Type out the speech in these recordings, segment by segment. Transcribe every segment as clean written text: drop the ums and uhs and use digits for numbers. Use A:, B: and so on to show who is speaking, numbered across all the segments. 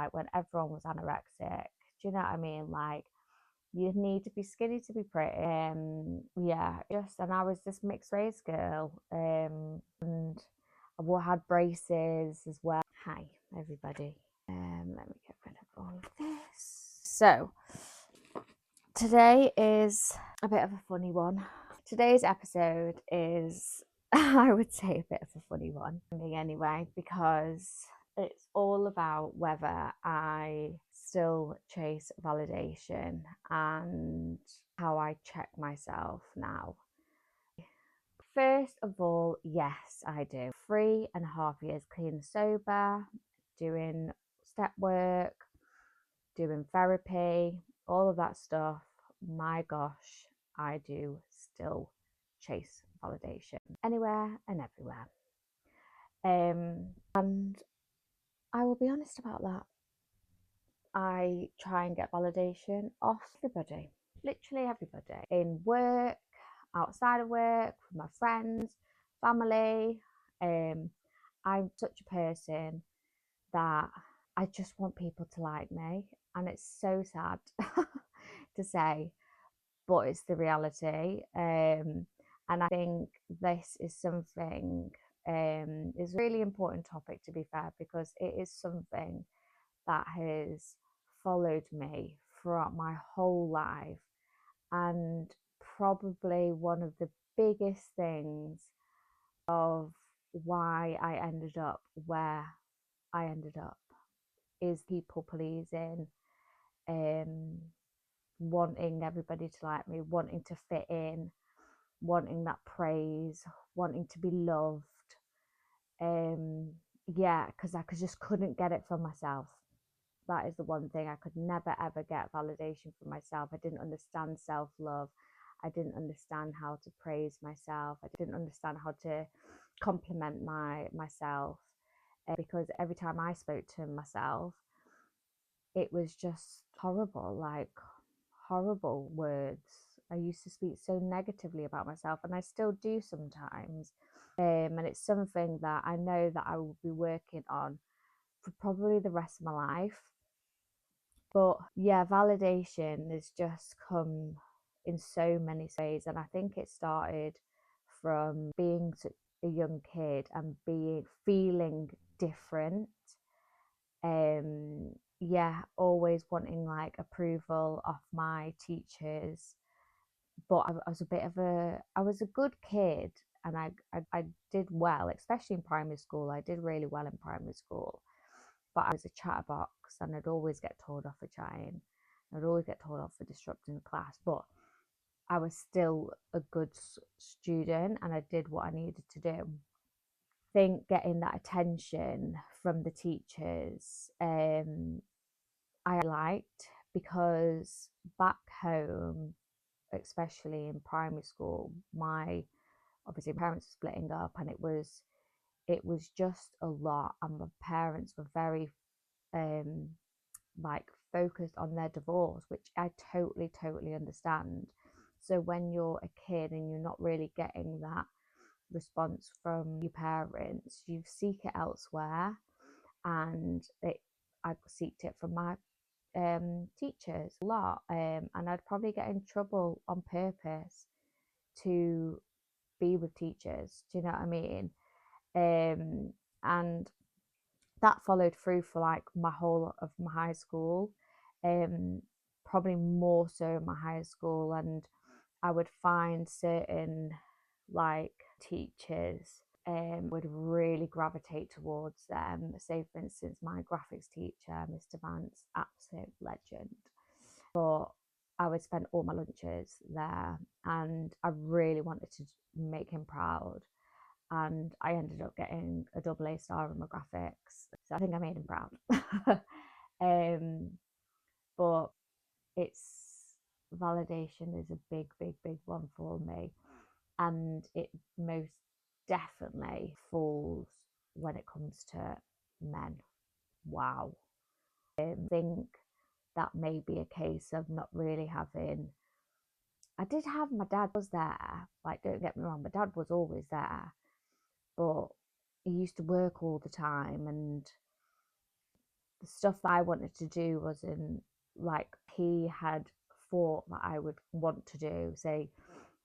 A: like when everyone was anorexic. Do you know what I mean? Like, you need to be skinny to be pretty. Yeah, just, and I was this mixed race girl. And I had braces as well. Hi, everybody. Let me get rid of all of this. So, today is a bit of a funny one. Today's episode is, I would say, a bit of a funny one for me anyway, because it's all about whether I still chase validation and how I check myself now. First of all, yes, I do. 3.5 years clean and sober, doing step work, doing therapy, all of that stuff. My gosh, I do still chase validation anywhere and everywhere. And I will be honest about that. I try and get validation off everybody, literally everybody, in work, outside of work, with my friends, family. I'm such a person that I just want people to like me, and it's so sad to say, but it's the reality. And I think this is something is a really important topic, to be fair, because it is something that has followed me throughout my whole life, and probably one of the biggest things of why I ended up where I ended up is people pleasing, wanting everybody to like me, wanting to fit in, wanting that praise, wanting to be loved. Yeah, because I just couldn't get it from myself. That is the one thing. I could never ever get validation from myself. I didn't understand self-love. I didn't understand how to praise myself. I didn't understand how to compliment myself, because every time I spoke to myself, it was just horrible, like horrible words. I used to speak so negatively about myself, and I still do sometimes. And it's something that I know that I will be working on for probably the rest of my life. But yeah, validation has just come in so many ways, and I think it started from being a young kid and feeling different. Yeah, always wanting like approval of my teachers. But I was I was a good kid, and I did well, especially in primary school. I did really well in primary school, but I was a chatterbox, and I'd always get told off for chatting. I'd always get told off for disrupting the class, but I was still a good student, and I did what I needed to do. I think getting that attention from the teachers, I liked, because back home, especially in primary school, my obviously parents were splitting up, and it was just a lot, and my parents were very like focused on their divorce, which I totally understand. So when you're a kid and you're not really getting that response from your parents, you seek it elsewhere, and I seeked it from my teachers a lot, and I'd probably get in trouble on purpose to be with teachers. Do you know what I mean? And that followed through for like my whole of my high school, um, probably more so in my high school. And I would find certain like teachers would really gravitate towards them. Say, for instance, my graphics teacher, Mr. Vance, absolute legend. But I would spend all my lunches there, and I really wanted to make him proud. And I ended up getting a double A star in my graphics. So I think I made him proud. But it's validation is a big one for me. And it most definitely falls when it comes to men. Wow. I think that may be a case of not really having. I did have my dad was there, like, don't get me wrong, my dad was always there, but he used to work all the time, and the stuff that I wanted to do wasn't like he had thought that I would want to do, say,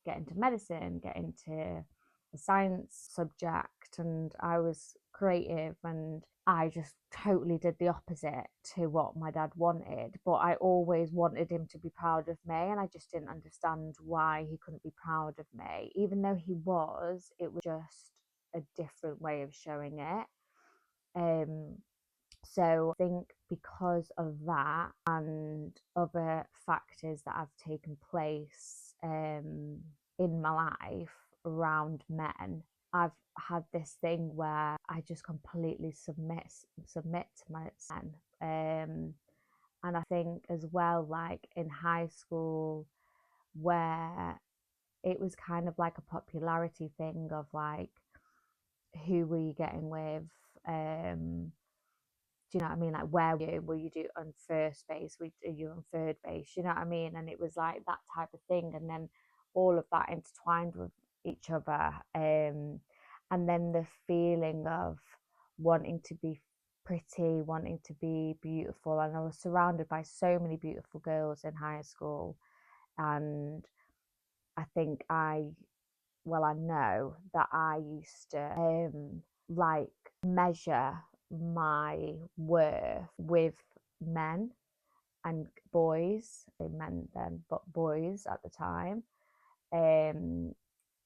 A: get into medicine, get into a science subject, and I was creative, and I just totally did the opposite to what my dad wanted. But I always wanted him to be proud of me, and I just didn't understand why he couldn't be proud of me. Even though he was, it was just a different way of showing it. So I think because of that and other factors that have taken place in my life around men, I've had this thing where I just completely submit to my men. And I think as well, like in high school, where it was kind of like a popularity thing of like, who were you getting with? Do you know what I mean? Like, were you do on first base? Are you on third base? You know what I mean? And it was like that type of thing. And then all of that intertwined with each other. And then the feeling of wanting to be pretty, wanting to be beautiful. And I was surrounded by so many beautiful girls in high school. And I think I know that I used to like measure my worth with men and boys, men then, but boys at the time,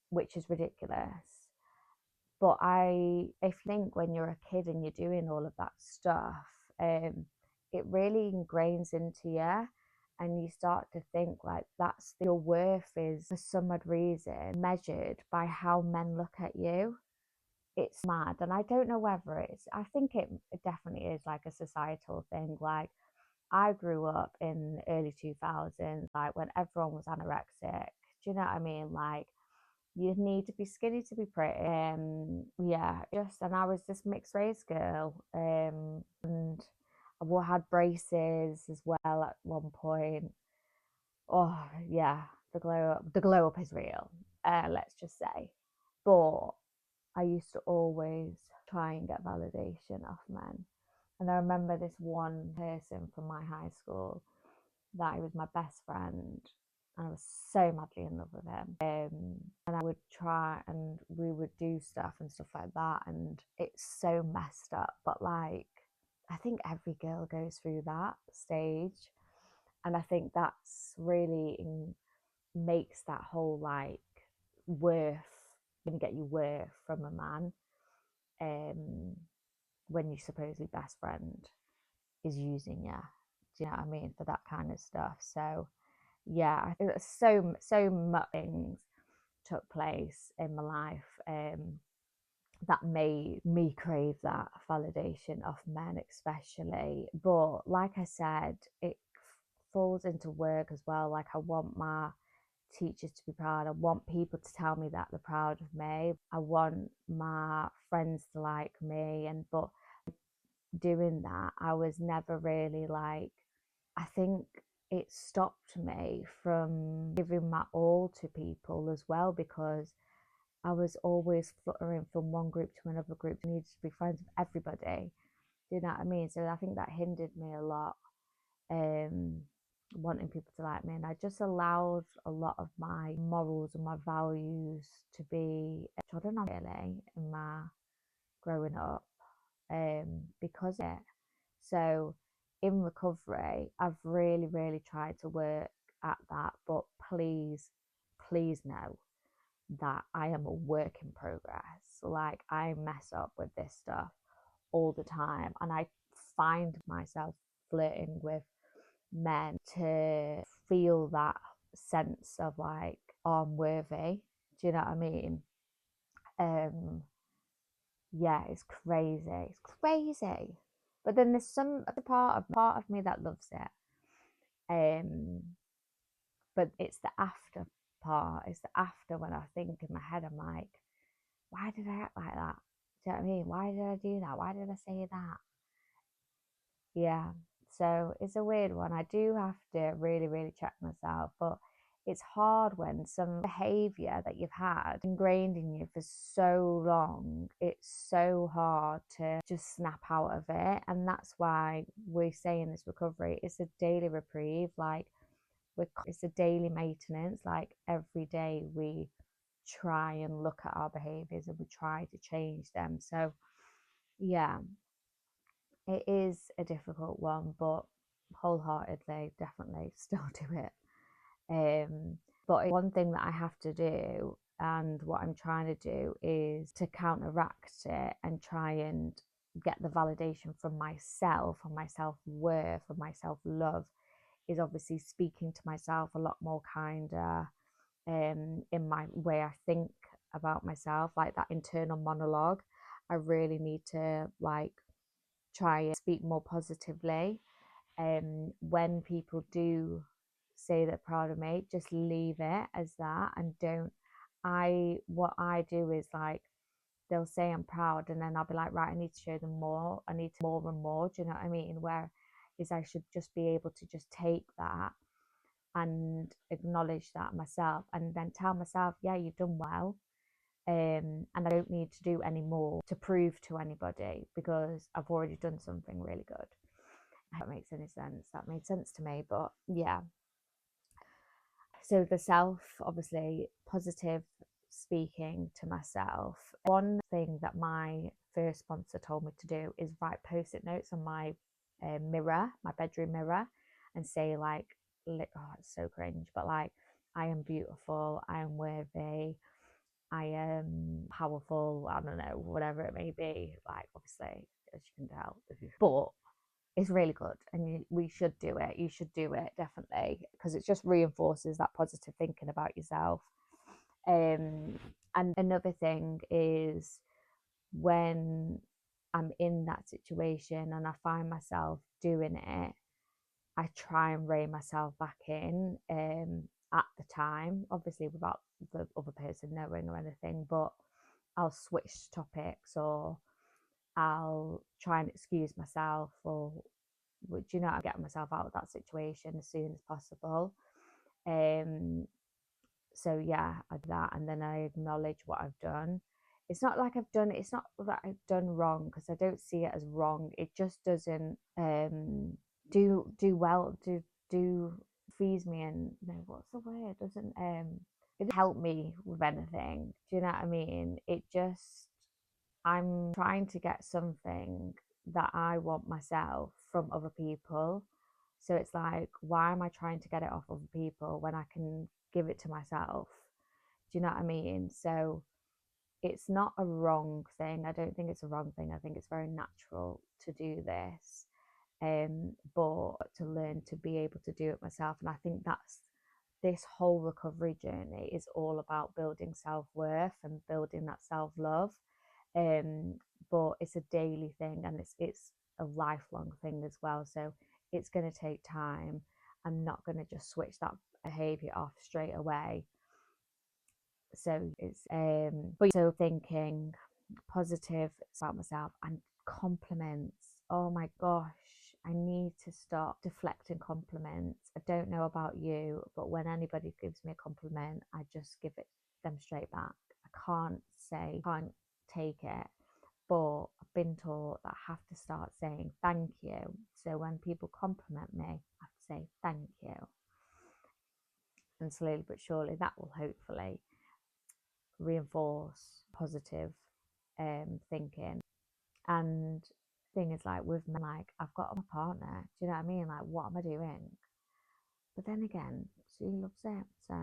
A: which is ridiculous. But if you think when you're a kid and you're doing all of that stuff, it really ingrains into you, and you start to think like your worth is for some odd reason measured by how men look at you. It's mad, and I don't know whether I think it definitely is like a societal thing. Like, I grew up in the early 2000s, like when everyone was anorexic. Do you know what I mean? Like, you need to be skinny to be pretty. Yeah, and I was this mixed race girl. And I had braces as well at one point. Oh yeah, the glow up is real. Let's just say. But I used to always try and get validation off men. And I remember this one person from my high school that he was my best friend, and I was so madly in love with him. And I would try, and we would do stuff and stuff like that, and it's so messed up. But like, I think every girl goes through that stage, and I think that's really makes that whole like worth, gonna get you worth from a man, when your supposedly best friend is using you. Do you know what I mean? For that kind of stuff. So yeah, I think so much things took place in my life that made me crave that validation of men, especially. But like I said, it falls into work as well. Like, I want my teachers to be proud. I want people to tell me that they're proud of me. I want my friends to like me. But doing that, I was never really like, I think it stopped me from giving my all to people as well, because I was always fluttering from one group to another group. I needed to be friends with everybody. Do you know what I mean? So I think that hindered me a lot, wanting people to like me. And I just allowed a lot of my morals and my values to be trodden on, really, in my growing up, because of it. So in recovery, I've really, really tried to work at that. But please know that I am a work in progress. Like, I mess up with this stuff all the time, and I find myself flirting with men to feel that sense of like, oh, I'm worthy. Do you know what I mean? Yeah, it's crazy. It's crazy. But then there's some other part of me that loves it. Um, but it's the after part. It's the after, when I think in my head, I'm like, why did I act like that? Do you know what I mean? Why did I do that? Why did I say that? Yeah. So it's a weird one. I do have to really, really check myself. But it's hard when some behavior that you've had ingrained in you for so long, it's so hard to just snap out of it. And that's why we say in this recovery, it's a daily reprieve. Like, it's a daily maintenance. Like, every day we try and look at our behaviors and we try to change them. So yeah, it is a difficult one, but wholeheartedly, definitely still do it. But one thing that I have to do, and what I'm trying to do, is to counteract it and try and get the validation from myself, from my self-worth, from my self-love, is obviously speaking to myself a lot more kinder, in my way I think about myself, like that internal monologue. I really need to like try and speak more positively. When people do say they're proud of me, just leave it as that, and don't. What I do is, like, they'll say I'm proud, and then I'll be like, right, I need to show them more. I need to more and more. Do you know what I mean? Where is I should just be able to just take that and acknowledge that myself, and then tell myself, yeah, you've done well. And I don't need to do any more to prove to anybody, because I've already done something really good. If that makes any sense. That made sense to me. But yeah, so the self, obviously, positive speaking to myself. One thing that my first sponsor told me to do is write post-it notes on my mirror, my bedroom mirror, and say, like, oh, it's so cringe, but like, I am beautiful, I am worthy, I am powerful, I don't know, whatever it may be. Like, obviously, as you can tell, but it's really good, and we should do it. You should do it, definitely, because it just reinforces that positive thinking about yourself. And another thing is, when I'm in that situation and I find myself doing it, I try and rein myself back in, at the time, obviously without the other person knowing or anything, but I'll switch topics, or I'll try and excuse myself, or, do you know, I'm getting myself out of that situation as soon as possible. Um, so yeah, I do that, and then I acknowledge what I've done. It's not like I've done, it's not that I've done wrong, because I don't see it as wrong. It just doesn't do well, do fees me, and no, what's the word? It doesn't help me with anything. Do you know what I mean? It just, I'm trying to get something that I want myself from other people. So it's like, why am I trying to get it off other people when I can give it to myself? Do you know what I mean? So it's not a wrong thing. I don't think it's a wrong thing. I think it's very natural to do this. But to learn to be able to do it myself. And I think that's, this whole recovery journey is all about building self-worth and building that self-love. um but it's a daily thing, and it's a lifelong thing as well, so it's going to take time. I'm not going to just switch that behavior off straight away. So it's but so thinking positive about myself, and compliments, oh my gosh, I need to stop deflecting compliments. I don't know about you, but when anybody gives me a compliment, I just give it them straight back. Can't take it. But I've been taught that I have to start saying thank you. So when people compliment me, I have to say thank you. And slowly but surely, that will hopefully reinforce positive thinking. And thing is, like, with me, like, I've got my partner. Do you know what I mean? Like, what am I doing? But then again, she loves it, so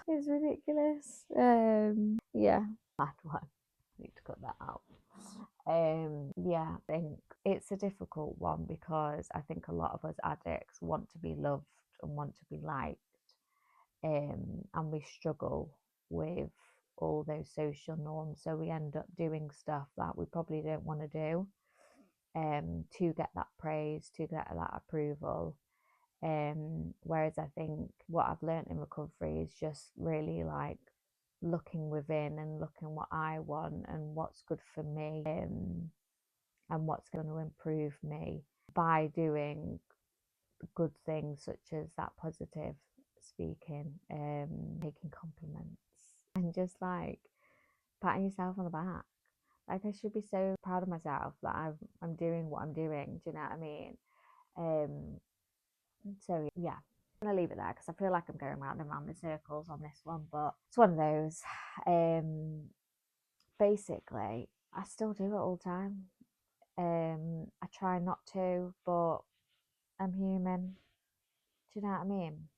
A: it's ridiculous. Yeah, bad one. I need to cut that out. Yeah, I think it's a difficult one, because I think a lot of us addicts want to be loved and want to be liked, and we struggle with all those social norms, so we end up doing stuff that we probably don't want to do, to get that praise, to get that approval. Whereas I think what I've learned in recovery is just really, like, looking within and looking what I want and what's good for me, and what's going to improve me by doing good things such as that positive speaking, taking compliments, and just like patting yourself on the back. Like, I should be so proud of myself that I'm doing what I'm doing. Do you know what I mean? So yeah, I'm gonna leave it there because I feel like I'm going round and round in circles on this one, but it's one of those. Basically, I still do it all the time. I try not to, but I'm human. Do you know what I mean?